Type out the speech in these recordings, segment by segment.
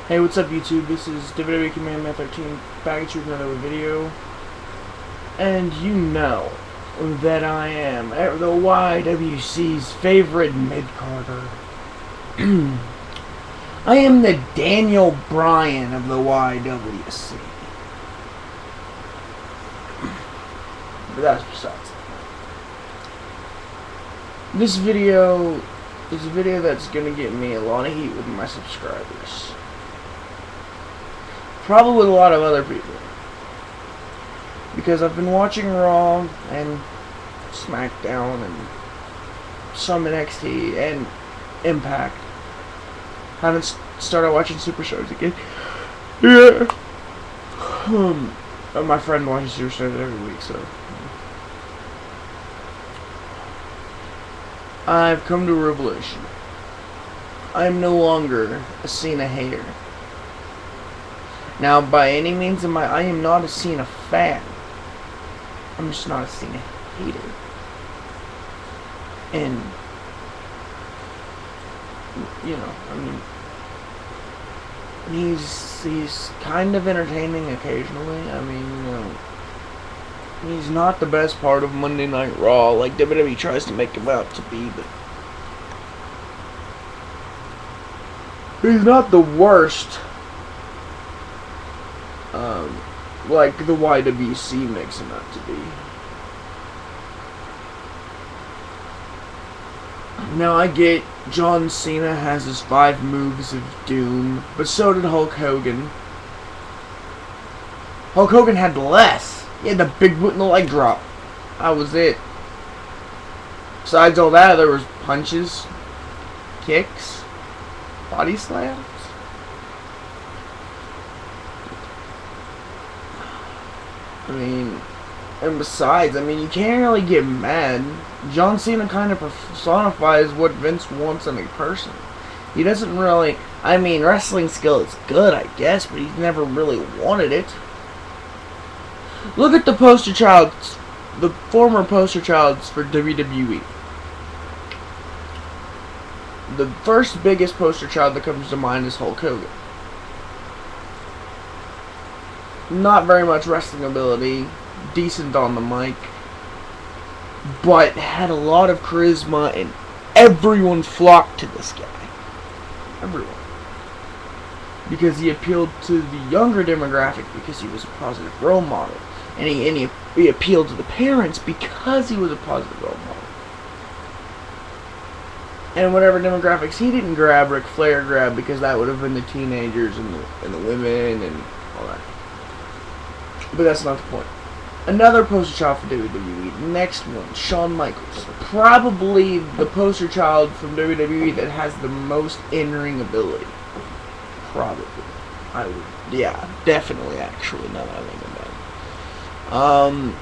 Hey, what's up YouTube? This is WWE Command 13 back at you with another video. And you know that I am the YWC's favorite mid-carder. I am the Daniel Bryan of the YWC. But that's besides the point. This video is a video that's gonna get me a lot of heat with my subscribers. Probably with a lot of other people. Because I've been watching Raw and SmackDown and some NXT and Impact. Haven't started watching Super Shows again. Yeah. My friend watches Super Shows every week, so. I've come to a revelation. I'm no longer a Cena hater. Now, by any means, I am not a Cena fan. I'm just not a Cena hater. And, you know, I mean, he's kind of entertaining occasionally. I mean, you know, he's not the best part of Monday Night Raw like WWE tries to make him out to be, but he's not the worst. Like the YWC makes him out to be. Now I get John Cena has his 5 moves of doom, but so did Hulk Hogan. Hulk Hogan had less. He had the big boot and the leg drop. That was it. Besides all that, there was punches, kicks, body slams. I mean, and besides, I mean, you can't really get mad. John Cena kind of personifies what Vince wants in a person. He doesn't really, I mean, wrestling skill is good, I guess, but he's never really wanted it. Look at the poster child, the former poster childs for WWE. The first biggest poster child that comes to mind is Hulk Hogan. Not very much wrestling ability, decent on the mic, but had a lot of charisma, and everyone flocked to this guy. Everyone. Because he appealed to the younger demographic because he was a positive role model. And he appealed to the parents because he was a positive role model. And whatever demographics he didn't grab, Ric Flair grabbed, because that would have been the teenagers and the women and all that. But that's not the point. Another poster child for WWE. Next one, Shawn Michaels. Probably the poster child from WWE that has the most in-ring ability. Probably. I would, yeah, definitely, actually, now that I think about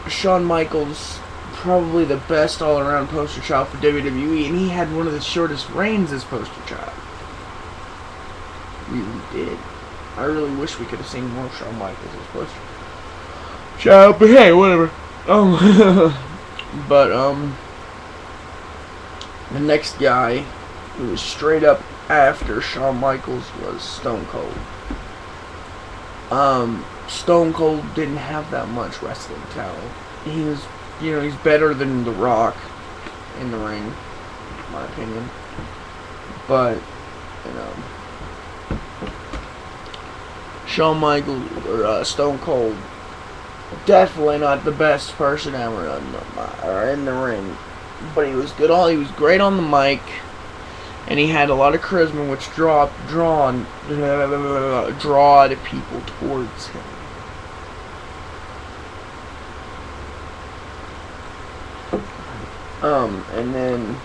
it. Shawn Michaels, probably the best all-around poster child for WWE, and he had one of the shortest reigns as poster child. Really did. I really wish we could have seen more Shawn Michaels as poster child, but hey, whatever. The next guy who was straight up after Shawn Michaels was Stone Cold. Stone Cold didn't have that much wrestling talent. He was, you know, he's better than The Rock in the ring, in my opinion. But, you know, Shawn Michaels or Stone Cold, definitely not the best person ever in the ring, but he was good. He was great on the mic, and he had a lot of charisma, which drawed people towards him. And then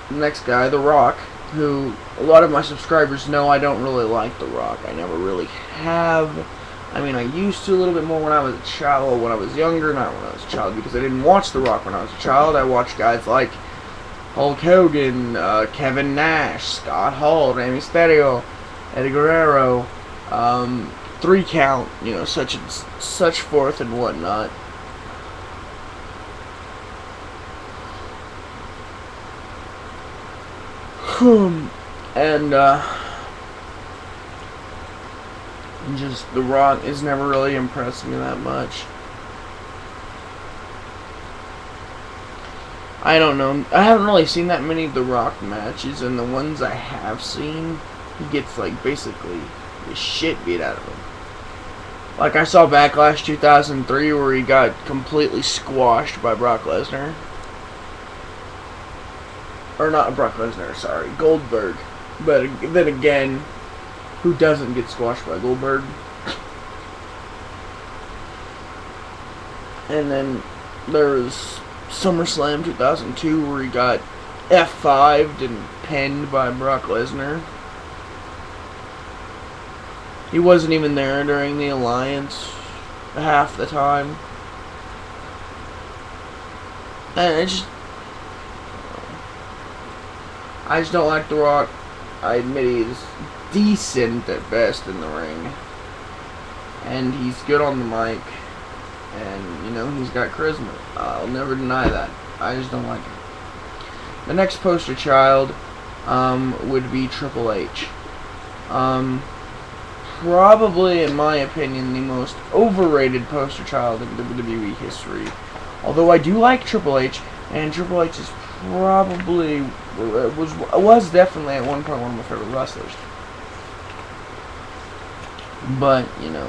the next guy, The Rock, who a lot of my subscribers know I don't really like The Rock. I never really have. I mean, I used to a little bit more when I was a child, when I was younger, not when I was a child, because I didn't watch The Rock when I was a child. I watched guys like Hulk Hogan, Kevin Nash, Scott Hall, Rey Mysterio, Eddie Guerrero, 3 Count, you know, such forth and whatnot. And just The Rock has never really impressed me that much. I don't know. I haven't really seen that many of The Rock matches, and the ones I have seen, he gets like basically the shit beat out of him. Like I saw Backlash 2003 where he got completely squashed by Brock Lesnar. Or not Brock Lesnar, sorry, Goldberg. But then again, who doesn't get squashed by Goldberg? And then there was SummerSlam 2002 where he got F5'd and pinned by Brock Lesnar. He wasn't even there during the Alliance half the time. And I just don't like The Rock. I admit he's decent at best in the ring. And he's good on the mic. And, you know, he's got charisma. I'll never deny that. I just don't like him. The next poster child would be Triple H. Probably, in my opinion, the most overrated poster child in WWE history. Although I do like Triple H, and Triple H is probably was definitely at one point one of my favorite wrestlers. But, you know,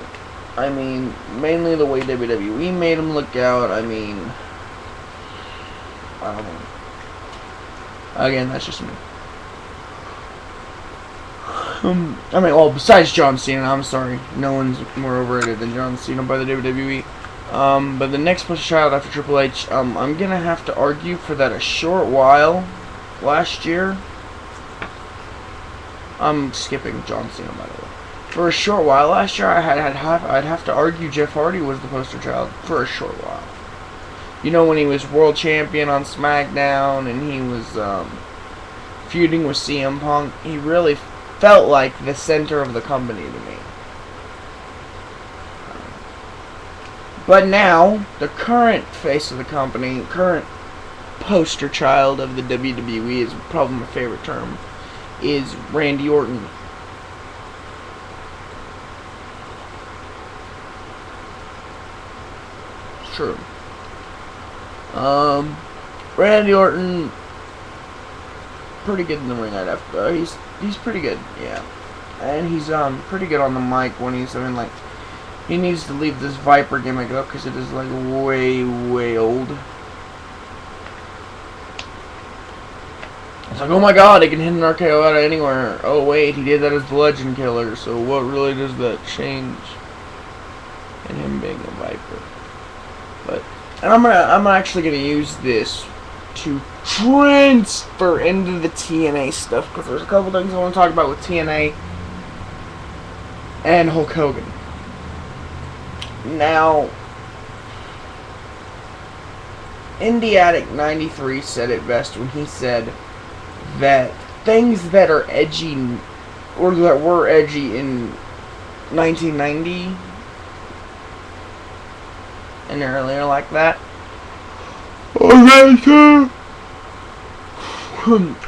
I mean, mainly the way WWE made him look out, I mean, I don't know. Again, that's just me. I mean, well, besides John Cena, I'm sorry, no one's more overrated than John Cena by the WWE. But the next poster child after Triple H, I'm gonna have to argue for that a short while last year. I'm skipping John Cena, by the way. For a short while last year, I'd have to argue Jeff Hardy was the poster child for a short while. You know, when he was world champion on SmackDown and he was feuding with CM Punk, he really felt like the center of the company to me. But now, the current face of the company, current poster child of the WWE, is probably my favorite term, is Randy Orton. It's true. Randy Orton, pretty good in the ring. I'd have to. He's pretty good, yeah, and he's pretty good on the mic when he's like. He needs to leave this Viper gimmick up because it is like way old. It's like, oh my god, he can hit an RKO out of anywhere. Oh wait, he did that as the Legend Killer. So what really does that change in him being a Viper? But and I'm actually gonna use this to transfer into the TNA stuff because there's a couple things I want to talk about with TNA and Hulk Hogan. Now, Indiatic 93 said it best when he said that things that are edgy, or that were edgy in 1990 and earlier like that,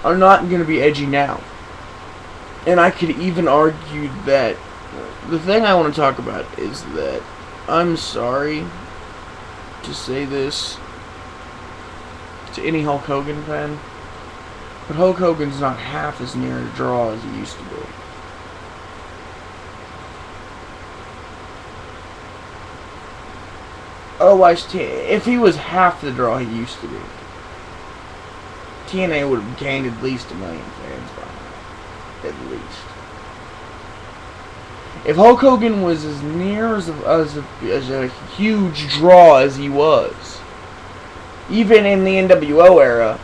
are not going to be edgy now. And I could even argue that the thing I want to talk about is that I'm sorry to say this to any Hulk Hogan fan, but Hulk Hogan's not half as near a draw as he used to be. Otherwise, if he was half the draw he used to be, TNA would have gained at least 1 million fans by now. At least. If Hulk Hogan was as near as a huge draw as he was, even in the NWO era,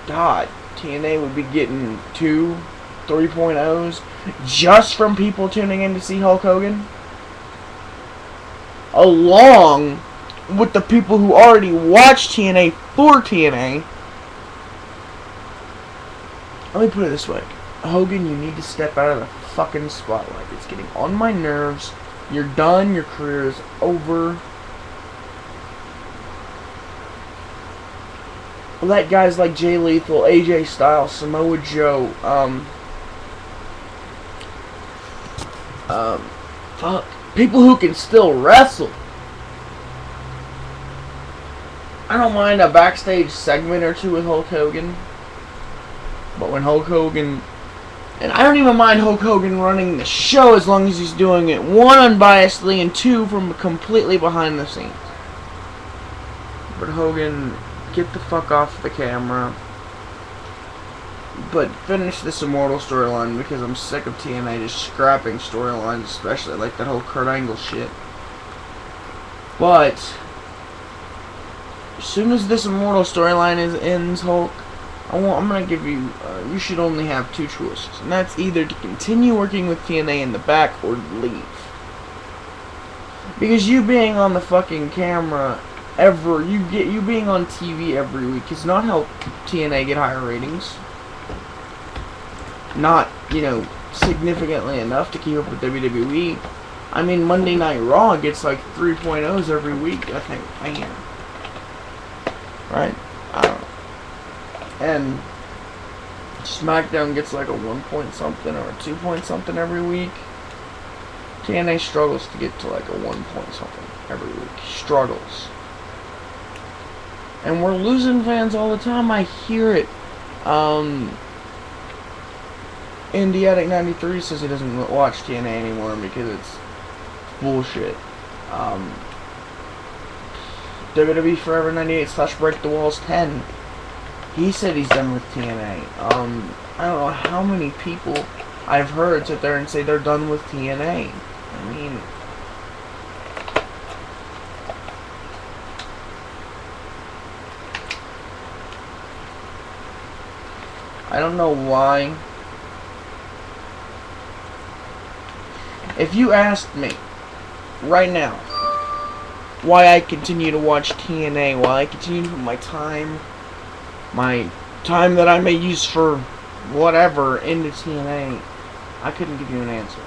God, TNA would be getting 2, 3.0s just from people tuning in to see Hulk Hogan, along with the people who already watch TNA for TNA. Let me put it this way. Hogan, you need to step out of the fucking spotlight. It's getting on my nerves. You're done. Your career is over. let guys like Jay Lethal, AJ Styles, Samoa Joe, fuck, people who can still wrestle. I don't mind a backstage segment or two with Hulk Hogan, but when Hulk Hogan, and I don't even mind Hulk Hogan running the show as long as he's doing it, one, unbiasedly, and two, from completely behind the scenes. But Hogan, get the fuck off the camera. But finish this Immortal storyline, because I'm sick of TNA just scrapping storylines, especially like that whole Kurt Angle shit. But as soon as this Immortal storyline ends, Hulk, I'm gonna give you. You should only have two choices, and that's either to continue working with TNA in the back or leave. Because you being on the fucking camera you being on TV every week is not how TNA get higher ratings. Not, significantly enough to keep up with WWE. I mean, Monday Night Raw gets like 3.0s every week, I think. Right? I don't know. And SmackDown gets like a 1 point something or a 2 point something every week. TNA struggles to get to like a 1 point something every week. Struggles. And we're losing fans all the time. I hear it. Indiatic 93 says he doesn't watch TNA anymore because it's bullshit. WWE Forever 98 / Break the Walls 10. He said he's done with TNA. I don't know how many people I've heard sit there and say they're done with TNA. I mean, I don't know why. If you asked me right now why I continue to watch TNA, why I continue to put my time that I may use for whatever into TNA, I couldn't give you an answer.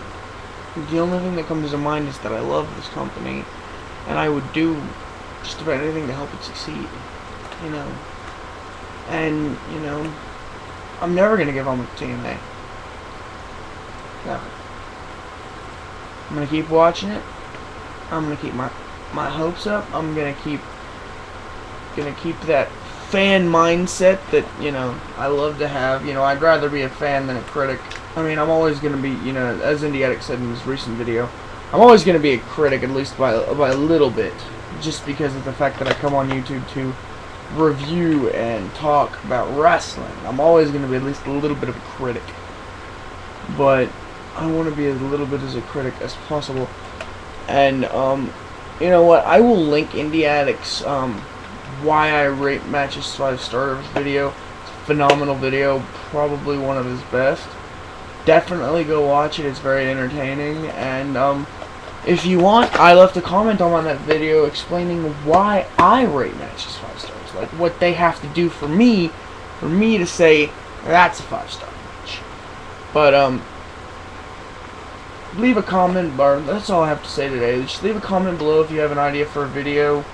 The only thing that comes to mind is that I love this company and I would do just about anything to help it succeed. And, I'm never going to give up with TNA. Never. I'm going to keep watching it. I'm going to keep my hopes up. I'm going to keep that fan mindset that, I love to have. I'd rather be a fan than a critic. I mean, I'm always going to be, as Indie Addict said in his recent video, I'm always going to be a critic, at least by a little bit. Just because of the fact that I come on YouTube to review and talk about wrestling. I'm always going to be at least a little bit of a critic. But I want to be as little bit as a critic as possible. And, you know what? I will link Indie Addict's, why I rate matches 5 stars video. It's a phenomenal video. Probably one of his best. Definitely go watch it. It's very entertaining. And, if you want, I left a comment on that video explaining why I rate matches 5 stars. Like, what they have to do for me to say, that's a 5-star match. But, leave a comment, that's all I have to say today. Just leave a comment below if you have an idea for a video.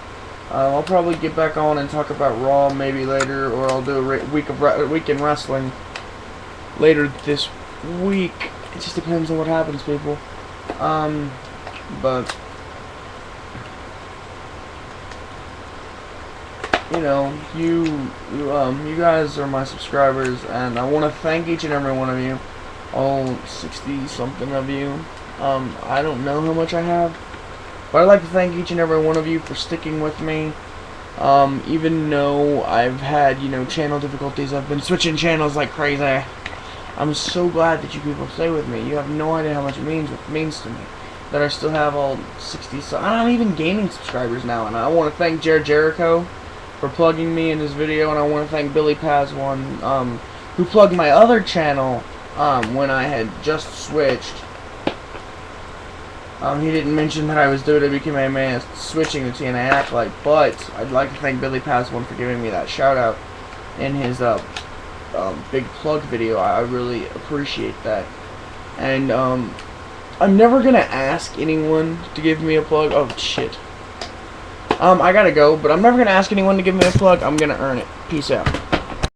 I'll probably get back on and talk about Raw maybe later, or I'll do a weekend wrestling later this week. It just depends on what happens, people. But you guys are my subscribers, and I want to thank each and every one of you. All 60 something of you. I don't know how much I have, but I'd like to thank each and every one of you for sticking with me. Even though I've had, channel difficulties, I've been switching channels like crazy. I'm so glad that you people stay with me. You have no idea how much it means to me that I still have all 60. So I'm even gaining subscribers now, and I want to thank Jared Jericho for plugging me in his video, and I want to thank Billy Paz1, who plugged my other channel when I had just switched. He didn't mention that I was WWE Kamehameha switching to TNA Acolyte, but I'd like to thank Billy Paz1 for giving me that shout out in his big plug video. I really appreciate that. And I'm never gonna ask anyone to give me a plug. Oh shit. I gotta go, but I'm never gonna ask anyone to give me a plug. I'm gonna earn it. Peace out.